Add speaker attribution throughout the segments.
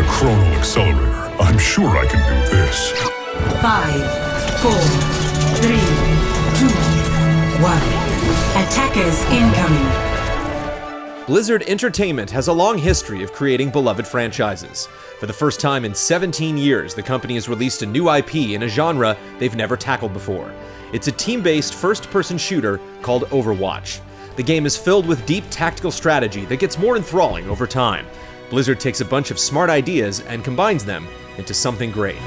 Speaker 1: a chronal accelerator. I'm sure I can do this.
Speaker 2: 5, 4, 3, 2, 1. Attackers incoming.
Speaker 3: Blizzard Entertainment has a long history of creating beloved franchises. For the first time in 17 years, the company has released a new IP in a genre they've never tackled before. It's a team-based first-person shooter called Overwatch. The game is filled with deep tactical strategy that gets more enthralling over time. Blizzard takes a bunch of smart ideas and combines them into something great.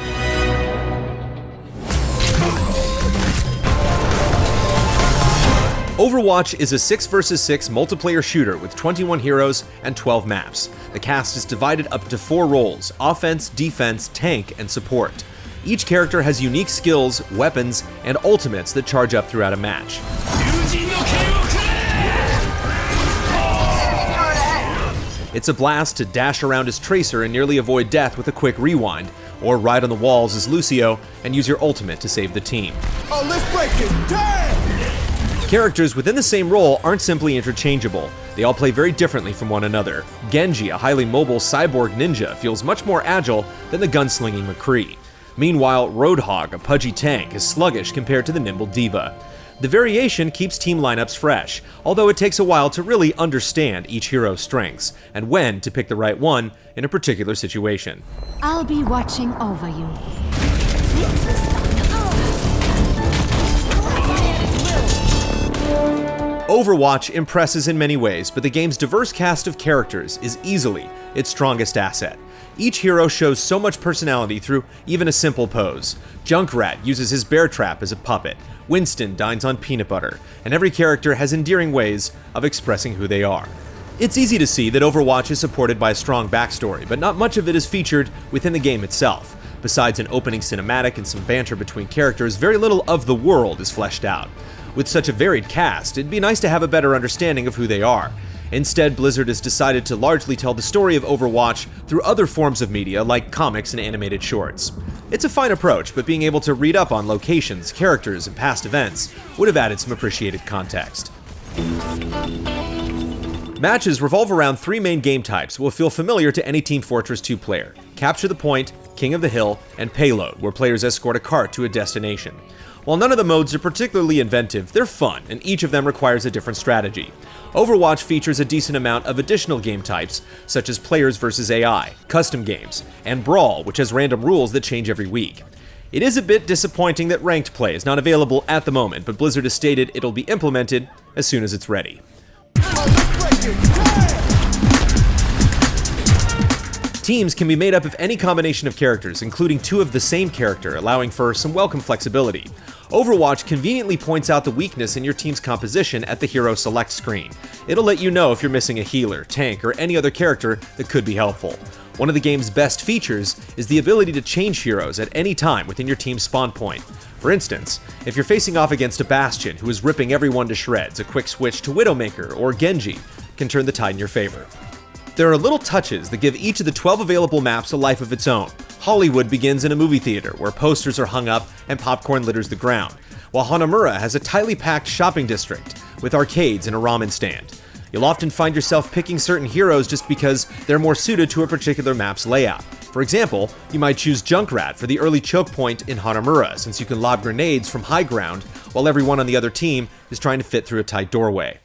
Speaker 3: Overwatch is a 6 vs 6 multiplayer shooter with 21 heroes and 12 maps. The cast is divided up into 4 roles: offense, defense, tank, and support. Each character has unique skills, weapons, and ultimates that charge up throughout a match. It's a blast to dash around as Tracer and nearly avoid death with a quick rewind, or ride on the walls as Lucio and use your ultimate to save the team.
Speaker 4: Oh, let's break it! Damn!
Speaker 3: Characters within the same role aren't simply interchangeable. They all play very differently from one another. Genji, a highly mobile cyborg ninja, feels much more agile than the gunslinging McCree. Meanwhile, Roadhog, a pudgy tank, is sluggish compared to the nimble diva. The variation keeps team lineups fresh, although it takes a while to really understand each hero's strengths, and when to pick the right one in a particular situation.
Speaker 5: I'll be watching over you.
Speaker 3: Overwatch impresses in many ways, but the game's diverse cast of characters is easily its strongest asset. Each hero shows so much personality through even a simple pose. Junkrat uses his bear trap as a puppet, Winston dines on peanut butter, and every character has endearing ways of expressing who they are. It's easy to see that Overwatch is supported by a strong backstory, but not much of it is featured within the game itself. Besides an opening cinematic and some banter between characters, very little of the world is fleshed out. With such a varied cast, it'd be nice to have a better understanding of who they are. Instead, Blizzard has decided to largely tell the story of Overwatch through other forms of media like comics and animated shorts. It's a fine approach, but being able to read up on locations, characters, and past events would have added some appreciated context. Matches revolve around 3 main game types will feel familiar to any Team Fortress 2 player: Capture the Point, King of the Hill, and Payload, where players escort a cart to a destination. While none of the modes are particularly inventive, they're fun, and each of them requires a different strategy. Overwatch features a decent amount of additional game types, such as Players vs. AI, Custom Games, and Brawl, which has random rules that change every week. It is a bit disappointing that ranked play is not available at the moment, but Blizzard has stated it'll be implemented as soon as it's ready. Teams can be made up of any combination of characters, including 2 of the same character, allowing for some welcome flexibility. Overwatch conveniently points out the weakness in your team's composition at the hero select screen. It'll let you know if you're missing a healer, tank, or any other character that could be helpful. One of the game's best features is the ability to change heroes at any time within your team's spawn point. For instance, if you're facing off against a Bastion who is ripping everyone to shreds, a quick switch to Widowmaker or Genji can turn the tide in your favor. There are little touches that give each of the 12 available maps a life of its own. Hollywood begins in a movie theater where posters are hung up and popcorn litters the ground, while Hanamura has a tightly packed shopping district with arcades and a ramen stand. You'll often find yourself picking certain heroes just because they're more suited to a particular map's layout. For example, you might choose Junkrat for the early choke point in Hanamura, since you can lob grenades from high ground while everyone on the other team is trying to fit through a tight doorway.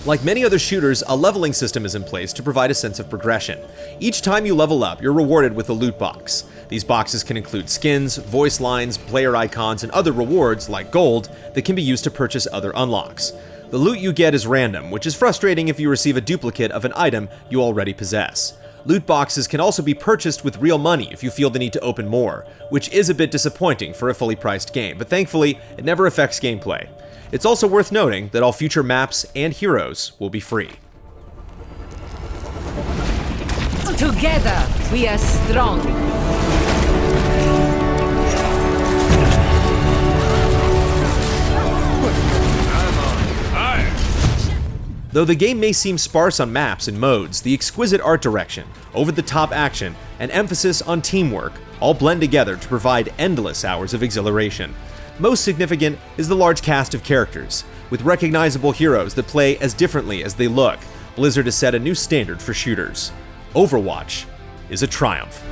Speaker 3: Like many other shooters, a leveling system is in place to provide a sense of progression. Each time you level up, you're rewarded with a loot box. These boxes can include skins, voice lines, player icons, and other rewards, like gold, that can be used to purchase other unlocks. The loot you get is random, which is frustrating if you receive a duplicate of an item you already possess. Loot boxes can also be purchased with real money if you feel the need to open more, which is a bit disappointing for a fully priced game, but thankfully, it never affects gameplay. It's also worth noting that all future maps and heroes will be free.
Speaker 5: Together, we are strong.
Speaker 3: Though the game may seem sparse on maps and modes, the exquisite art direction, over-the-top action, and emphasis on teamwork all blend together to provide endless hours of exhilaration. Most significant is the large cast of characters. With recognizable heroes that play as differently as they look, Blizzard has set a new standard for shooters. Overwatch is a triumph.